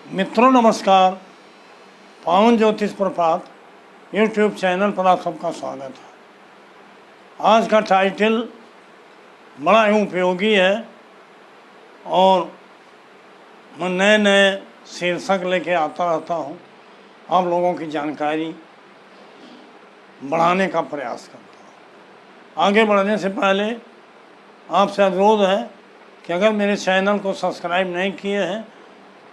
मित्रों नमस्कार। पावन ज्योतिष प्रपात यूट्यूब चैनल पर आप सबका स्वागत है। आज का टाइटल बड़ा ही उपयोगी है और मैं नए नए शीर्षक लेके आता रहता हूँ, आप लोगों की जानकारी बढ़ाने का प्रयास करता हूँ। आगे बढ़ने से पहले आपसे अनुरोध है कि अगर मेरे चैनल को सब्सक्राइब नहीं किए हैं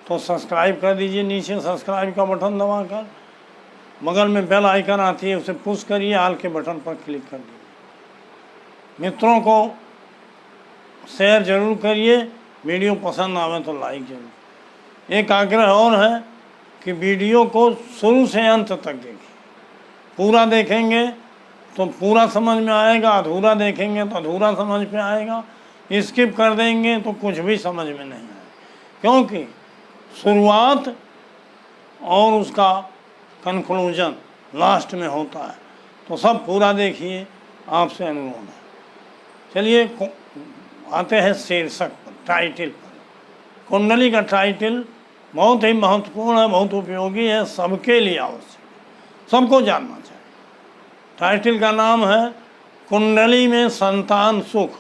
तो सब्सक्राइब कर दीजिए। नीचे सब्सक्राइब का बटन दबाकर बगल में बेल आइकन आती है, उसे पुश करिए, ऑल के बटन पर क्लिक कर दीजिए। मित्रों को शेयर जरूर करिए, वीडियो पसंद आवे तो लाइक जरूर। एक आग्रह और है कि वीडियो को शुरू से अंत तक देखिए। पूरा देखेंगे तो पूरा समझ में आएगा, अधूरा देखेंगे तो अधूरा समझ में आएगा, स्किप कर देंगे तो कुछ भी समझ में नहीं आएगा। क्योंकि शुरुआत और उसका कंक्लूजन लास्ट में होता है, तो सब पूरा देखिए, आपसे अनुरोध है। चलिए आते हैं शीर्षक पर, टाइटल पर। कुंडली का टाइटल बहुत ही महत्वपूर्ण है, बहुत उपयोगी है, सबके लिए आवश्यक, सबको जानना चाहिए। टाइटल का नाम है कुंडली में संतान सुख,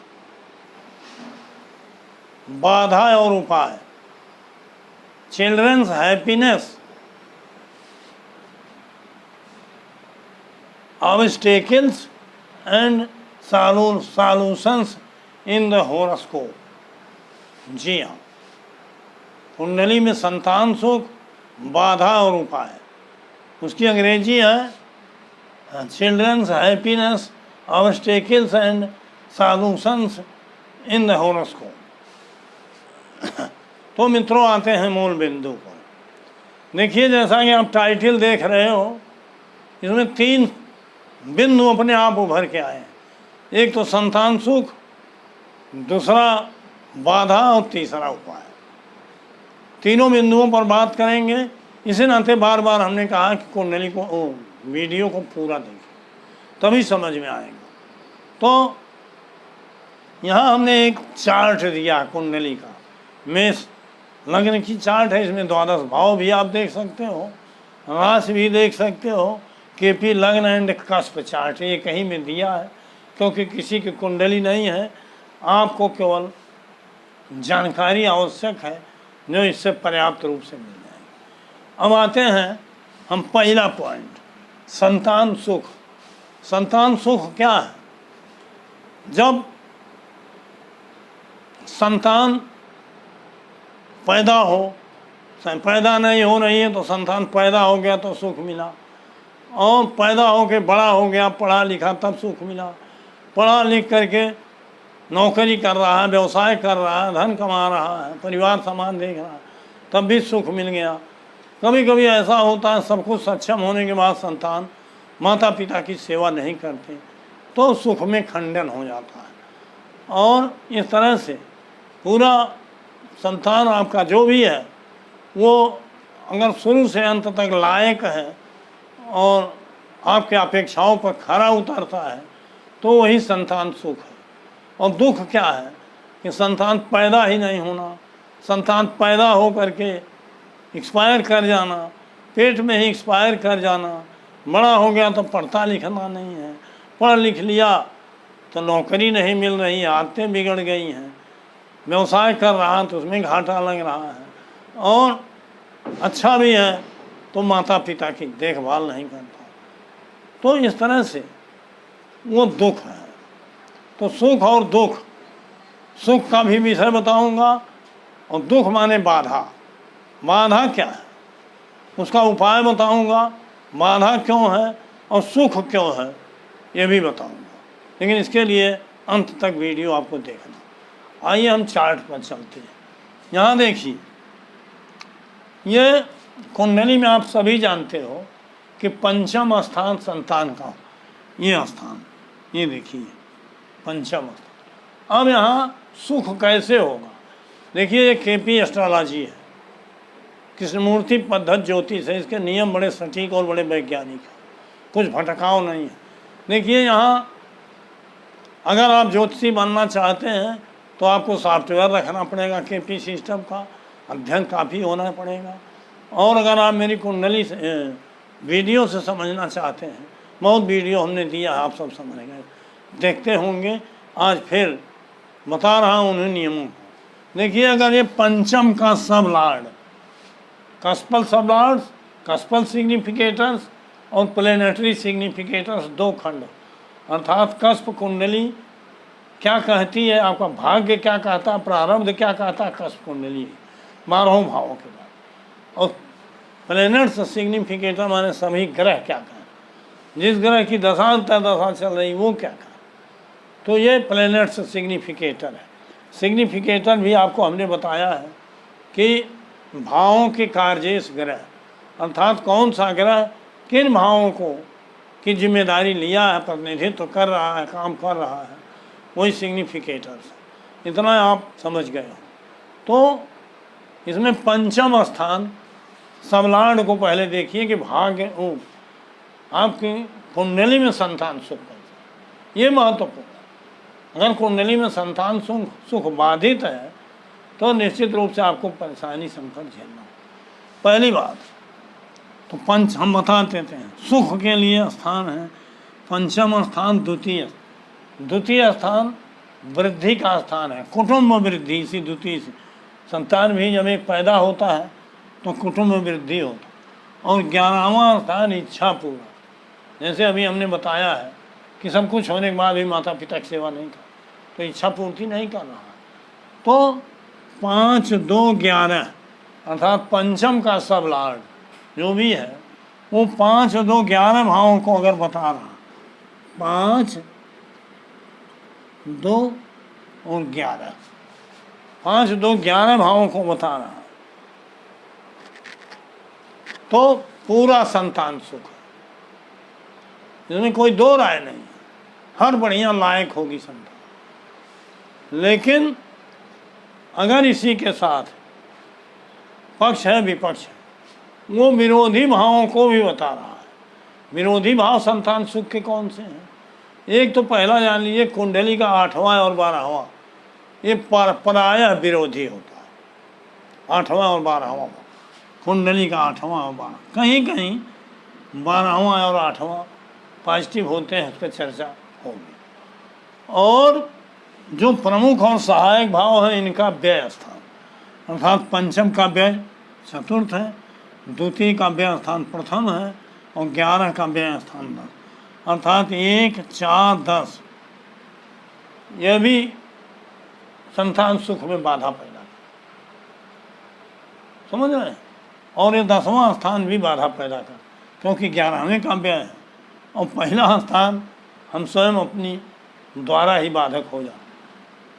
बाधा और उपाय, children's happiness, obstacles and solutions in the horoscope। जी हाँ, कुंडली में संतान सुख, बाधा और उपाय, उसकी अंग्रेजी है children's happiness, obstacles and solutions in the horoscope। तो मित्रों आते हैं मूल बिंदु पर। देखिए, जैसा कि आप टाइटल देख रहे हो, इसमें 3 बिंदु अपने आप उभर के आए हैं। एक तो संतान सुख, दूसरा बाधा और तीसरा उपाय। तीनों बिंदुओं पर बात करेंगे। इसी नाते बार बार हमने कहा कि कुंडली को वीडियो को पूरा देखिए, तभी समझ में आएगा। तो यहाँ हमने एक चार्ट दिया कुंडली का, मेष लग्न की चार्ट है। इसमें 12 भाव भी आप देख सकते हो, राशि भी देख सकते हो, केपी लग्न एंड कस्प चार्ट ये कहीं में दिया है, क्योंकि किसी की कुंडली नहीं है, आपको केवल जानकारी आवश्यक है जो इससे पर्याप्त रूप से मिल जाएगी। अब आते हैं हम पहला पॉइंट, संतान सुख। संतान सुख क्या है? जब संतान पैदा हो, पैदा नहीं हो रही है तो संतान पैदा हो गया तो सुख मिला, और पैदा हो के बड़ा हो गया, पढ़ा लिखा, तब सुख मिला। पढ़ा लिख करके नौकरी कर रहा है, व्यवसाय कर रहा है, धन कमा रहा है, परिवार सामान देख रहा है, तब भी सुख मिल गया। कभी कभी ऐसा होता है, सब कुछ सक्षम होने के बाद संतान माता पिता की सेवा नहीं करते तो सुख में खंडन हो जाता है। और इस तरह से पूरा संतान आपका जो भी है वो अगर शुरू से अंत तक लायक है और आपके अपेक्षाओं पर खरा उतरता है तो वही संतान सुख है। और दुख क्या है कि संतान पैदा ही नहीं होना, संतान पैदा हो करके एक्सपायर कर जाना, पेट में ही एक्सपायर कर जाना, बड़ा हो गया तो पढ़ता लिखना नहीं है, पढ़ लिख लिया तो नौकरी नहीं मिल रही, आदतें बिगड़ गई हैं, व्यवसाय कर रहा तो उसमें घाटा लग रहा है, और अच्छा भी है तो माता पिता की देखभाल नहीं करता। तो इस तरह से वो दुख है। तो सुख और दुख, सुख का भी विषय बताऊंगा और दुख माने बाधा। बाधा क्या है उसका उपाय बताऊंगा, बाधा क्यों है और सुख क्यों है ये भी बताऊंगा। लेकिन इसके लिए अंत तक वीडियो आपको देखना। आइए हम चार्ट पर चलते हैं। यहाँ देखिए, ये कुंडली में आप सभी जानते हो कि पंचम स्थान संतान का, ये स्थान, ये देखिए पंचम स्थान। अब यहाँ सुख कैसे होगा? देखिए, ये केपी एस्ट्रोलॉजी है, कृष्णमूर्ति पद्धत ज्योतिष है। इसके नियम बड़े सटीक और बड़े वैज्ञानिक हैं, कुछ भटकाव नहीं है। देखिए, यहाँ अगर आप ज्योतिषी बनना चाहते हैं तो आपको सॉफ्टवेयर रखना पड़ेगा, केपी सिस्टम का अध्ययन काफ़ी होना पड़ेगा, और अगर आप मेरी कुंडली से वीडियो से समझना चाहते हैं, बहुत वीडियो हमने दिया, आप सब समझ गए, देखते होंगे। आज फिर बता रहा हूँ उन्हीं नियमों को। देखिए, अगर ये पंचम का सब लॉर्ड, कस्पल सब लॉर्ड्स, कस्पल सिग्निफिकेटर्स और प्लेनेटरी सिग्निफिकेटर्स, दो खंड, अर्थात कस्प कुंडली क्या कहती है, आपका भाग्य क्या कहता है, प्रारब्ध क्या कहता है, कस्प कुंडली 12 भावों के बाद, और प्लेनेट्स सिग्निफिकेटर माने सभी ग्रह क्या कहें, जिस ग्रह की दशा अंतर्दशा चल रही वो क्या कहें। तो ये प्लेनेट्स सिग्निफिकेटर है। सिग्निफिकेटर भी आपको हमने बताया है कि भावों के कार्येश ग्रह, अर्थात कौन सा ग्रह किन भावों को की जिम्मेदारी लिया है, प्रतिनिधित्व कर रहा है, काम कर रहा है, वही सिग्निफिकेटर्स। इतना आप समझ गए हो। तो इसमें पंचम स्थान सबलाड को पहले देखिए कि भाग्य आपकी कुंडली में संतान सुख है, ये महत्वपूर्ण। अगर कुंडली में संतान सुख बाधित है तो निश्चित रूप से आपको परेशानी संकट झेलना। पहली बात तो पंच हम बता देते हैं, सुख के लिए स्थान है पंचम स्थान, द्वितीय स्थान वृद्धि का स्थान है, कुटुंब वृद्धि। इसी द्वितीय से संतान भी जब एक पैदा होता है तो कुटुंब वृद्धि होता है। और 11वां स्थान इच्छा पूरा, जैसे अभी हमने बताया है कि सब कुछ होने के बाद भी माता पिता की सेवा नहीं कर, तो इच्छा पूर्ति नहीं कर रहा है। तो 5, 2, 11 अर्थात पंचम का सब लॉर्ड जो भी है वो 5, 2, 11 भावों को अगर बता रहा, 5, 2 और 11, 5, 2, 11 भावों को बता रहा, तो पूरा संतान सुख है, इसमें कोई दो राय नहीं है, हर बढ़िया लायक होगी संतान। लेकिन अगर इसी के साथ पक्ष है, विपक्ष है, वो विरोधी भावों को भी बता रहा है। विरोधी भाव संतान सुख के कौन से हैं? एक तो पहला जान लीजिए, कुंडली का 8वां और 12वां, ये प्रायः विरोधी होता है। 8वां और 12वां, कुंडली का 8वां और 12, कहीं कहीं 12वां और 8वां पॉजिटिव होते हैं, उस पर चर्चा होगी। और जो प्रमुख और सहायक भाव है इनका व्यय स्थान, अर्थात पंचम का व्यय चतुर्थ है, द्वितीय का व्यय स्थान प्रथम है, और 11 का व्यय स्थान 10, अर्थात 1, 4, 10 यह भी संतान सुख में बाधा पैदा कर, समझ रहे हैं। और ये 10वां स्थान भी बाधा पैदा कर, क्योंकि 11वें का व्यय है, और पहला स्थान हम स्वयं अपनी द्वारा ही बाधक हो जाए,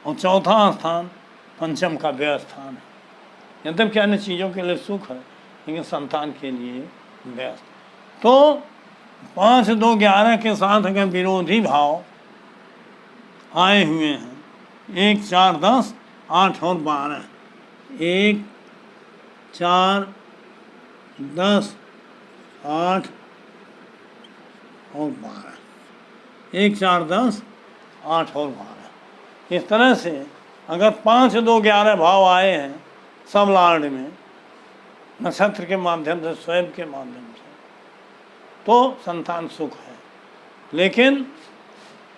और चौथा स्थान पंचम का व्यय स्थान है। यद्यप क्या अन्य चीज़ों के लिए सुख है, लेकिन संतान के लिए व्यस्त। तो 5, 2, 11 के साथ अगर विरोधी भाव आए हुए हैं, 1, 4, 10, 8 और 12, 1, 4, 10, 8 और 12, 1, 4, 10, 8 और 12, इस तरह से अगर 5, 2, 11 भाव आए हैं सब लॉर्ड में, नक्षत्र के माध्यम से, स्वयं के माध्यम से, तो संतान सुख है। लेकिन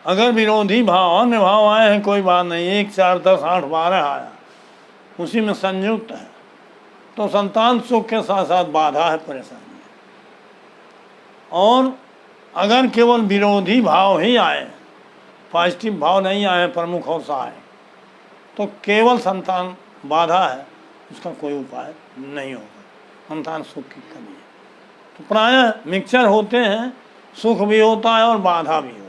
अगर विरोधी भाव, अन्य भाव आए हैं, कोई बात नहीं, 1, 4, 10, 8, 12 आया, उसी में संयुक्त है, तो संतान सुख के साथ साथ बाधा है, परेशानी है। और अगर केवल विरोधी भाव ही आए, पॉजिटिव भाव नहीं आए प्रमुख और सहायक, तो केवल संतान बाधा है, उसका कोई उपाय नहीं होगा, संतान सुख की कमी है। तो प्रायः मिक्सचर होते हैं, सुख भी होता है और बाधा भी होती है।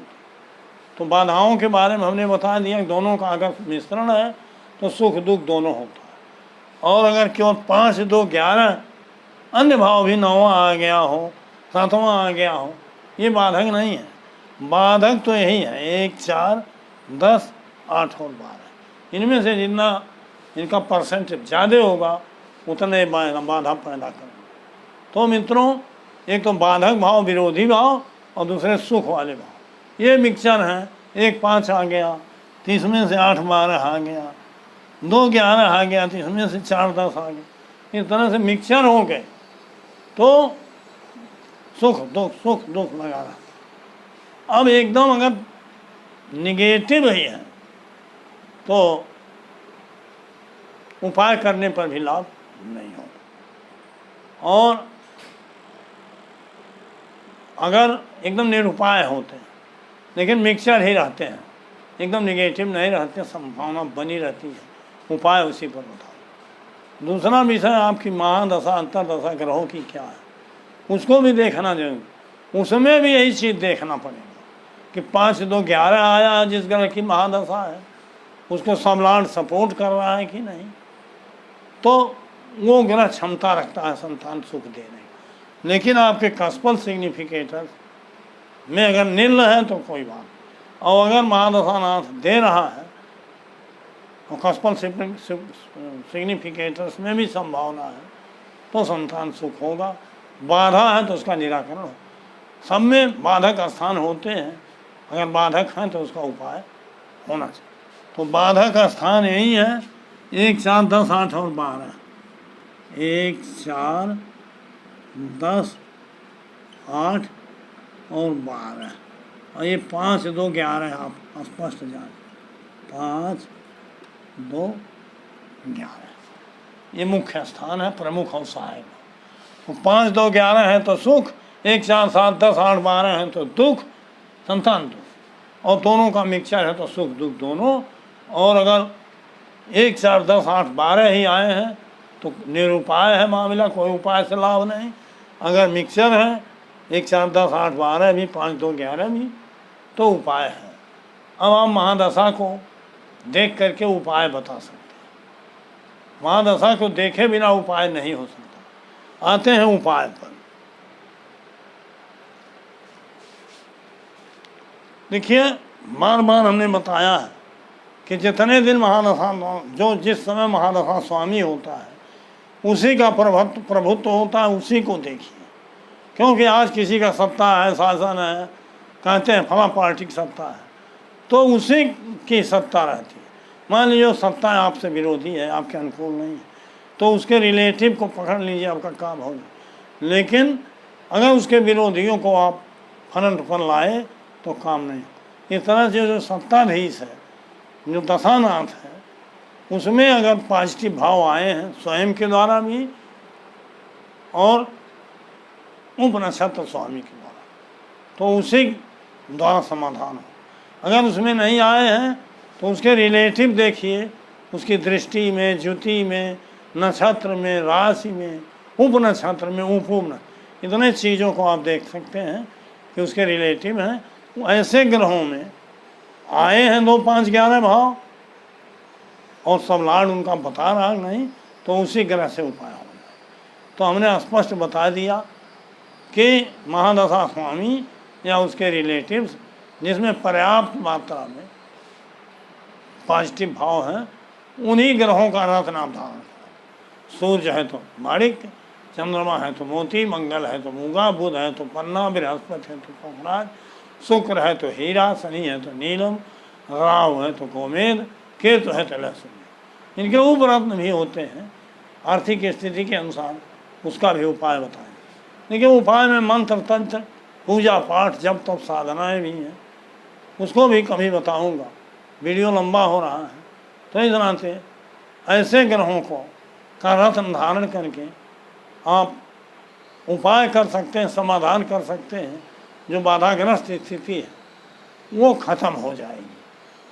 तो बाधाओं के बारे में हमने बता दिया, दोनों का अगर मिश्रण है तो सुख दुख दोनों होता है। और अगर केवल 5, 2, 11 अन्य भाव भी 9वां आ गया हो, 7वां आ गया हो, ये बाधक नहीं है। बाधक तो यही है 1, 4, 10, 8 और 12, इनमें से जितना इनका परसेंट ज़्यादा होगा उतने बाधा पैदा करेंगे। तो मित्रों, एक तो बाधक भाव, विरोधी भाव, और दूसरे सुख वाले भाव, ये मिक्सचर हैं। 1, 5 आ गया, तो इसमें से 8, 12 आ गया, 2, 11 आ गया, तो इसमें से 4, 10 आ गया। इस तरह से मिक्सचर हो गए तो सुख दुख लगा रहा। अब एकदम अगर निगेटिव ही है तो उपाय करने पर भी लाभ नहीं होगा। और अगर एकदम निरुपाय होते हैं लेकिन मिक्सचर ही रहते हैं, एकदम निगेटिव नहीं रहते, संभावना बनी रहती है, उपाय उसी पर बताओ। दूसरा विषय आपकी महादशा अंतरदशा ग्रहों की क्या है, उसको भी देखना जरूरी। उसमें भी यही चीज़ देखना पड़ेगा कि 5-2-11 आया जिस ग्रह की महादशा है उसको समलांड सपोर्ट कर रहा है कि नहीं, तो वो ग्रह क्षमता रखता है संतान सुख देने की। लेकिन आपके कस्पल सिग्निफिकेटर में अगर नील है तो कोई बात, और अगर महादशानाथ दे रहा है और कस्पल सिग्निफिकेटर्स में भी संभावना है तो संतान सुख होगा। बाधा है तो उसका निराकरण हो। सब में बाधक स्थान होते हैं, अगर बाधक हैं तो उसका उपाय होना चाहिए। तो बाधक स्थान यही है 1, 4, 10, 8 और 12। 1, 4, 10, 8 और 12, और ये 5-2-11 आप स्पष्ट जान, 5-2-11 ये मुख्य स्थान है, प्रमुख और सहायक। तो 5-2-11 है तो सुख, 1, 4, 7, 10, 8, 12 है तो दुख, संतान दुख, और दोनों का मिक्सचर है तो सुख दुख दोनों। और अगर 1, 4, 10, 8, 12 ही आए हैं तो निरुपाय है मामला, कोई उपाय से लाभ नहीं। अगर मिक्सचर है 1, 4, 10, 8, 12 भी, 5-2-11 भी, तो उपाय है। अब आप महादशा को देख करके उपाय बता सकते हैं, महादशा को देखे बिना उपाय नहीं हो सकता। आते हैं उपाय पर। देखिए, बार बार हमने बताया है कि जितने दिन महादशा, जो जिस समय महादशा स्वामी होता है उसी का प्रभुत्व होता है, उसी को देखिए। क्योंकि आज किसी का सत्ता है, शासन है, कहते हैं फला पार्टी की सत्ता है, तो उसी की सत्ता रहती है। मान लीजिए सत्ता आपसे विरोधी है, आपके अनुकूल नहीं है, तो उसके रिलेटिव को पकड़ लीजिए, आपका काम होगा। लेकिन अगर उसके विरोधियों को आप फ्रंट पर लाए तो काम नहीं। इस तरह से जो सत्ताधीश है, जो दशानाथ है, उसमें अगर पॉजिटिव भाव आए हैं स्वयं के द्वारा भी और उपनक्षत्र स्वामी के द्वारा, तो उसी द्वारा समाधान हो। अगर उसमें नहीं आए हैं तो उसके रिलेटिव देखिए, उसकी दृष्टि में, ज्योति में, नक्षत्र में, राशि में, उपनक्षत्र में, उपनक्षत्र, इतने चीज़ों को आप देख सकते हैं कि उसके रिलेटिव हैं। ऐसे ग्रहों में आए हैं 2, 5, 11 भाव और सब लाड उनका बता रहा नहीं, तो उसी ग्रह से उपाय होगा। तो हमने स्पष्ट बता दिया कि महादशा स्वामी या उसके रिलेटिव्स जिसमें पर्याप्त मात्रा में पॉजिटिव भाव है, उन्हीं ग्रहों का रत्न आप धारण करें। सूर्य है तो माणिक्य, चंद्रमा है तो मोती, मंगल है तो मूंगा, बुध है तो पन्ना, बृहस्पति है तो पोखराज, शुक्र है तो हीरा, शनि है तो नीलम, राहु है तो गोमेद, केतु है तो लहसुन। इनके उपरत्न भी होते हैं आर्थिक स्थिति के अनुसार, उसका भी उपाय बताएं। देखिए, उपाय में मंत्र तंत्र, पूजा पाठ, जब तब साधनाएं भी हैं, उसको भी कभी बताऊंगा। वीडियो लंबा हो रहा है, तो इस तरह से ऐसे ग्रहों को का रत्न धारण करके आप उपाय कर सकते हैं, समाधान कर सकते हैं। जो बाधाग्रस्त स्थिति है वो खत्म हो जाएगी।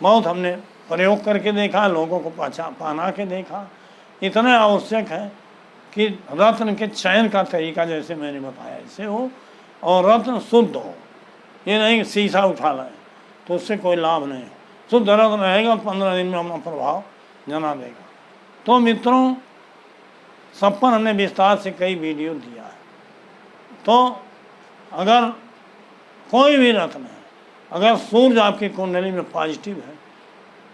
बहुत हमने प्रयोग करके देखा, लोगों को पहना के देखा। इतना आवश्यक है कि रत्न के चयन का तरीका जैसे मैंने बताया ऐसे हो, और रत्न शुद्ध हो। ये नहीं शीशा उठा लाए तो उससे कोई लाभ नहीं हो। शुद्ध रत्न रहेगा 15 दिन में अपना प्रभाव जना देगा। तो मित्रों, सब पर हमने विस्तार से कई वीडियो दिया है। तो अगर कोई भी रत्न है, अगर सूर्य आपकी कुंडली में पॉजिटिव है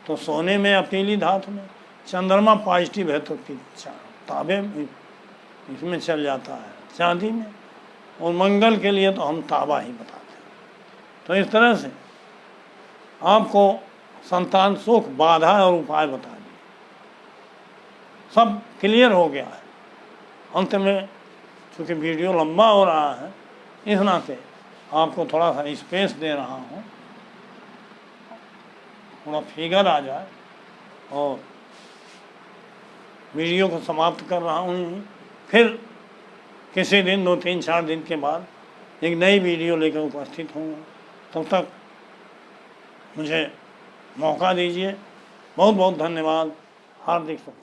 तो सोने में या पीली धातु में, चंद्रमा पॉजिटिव है तो तांबे इसमें चल जाता है, चांदी में, और मंगल के लिए तो हम तांबा ही बताते हैं। तो इस तरह से आपको संतान सुख, बाधा और उपाय बता दिए, सब क्लियर हो गया है। अंत में चूँकि वीडियो लंबा हो रहा है, इस नाते आपको थोड़ा सा स्पेस दे रहा हूँ, थोड़ा फिगर आ जाए, और वीडियो को समाप्त कर रहा हूँ। फिर किसी दिन 2-3-4 दिन के बाद एक नई वीडियो लेकर उपस्थित होंगे। तब तक मुझे मौका दीजिए। बहुत बहुत धन्यवाद। हार्दिक शुभकामनाएं।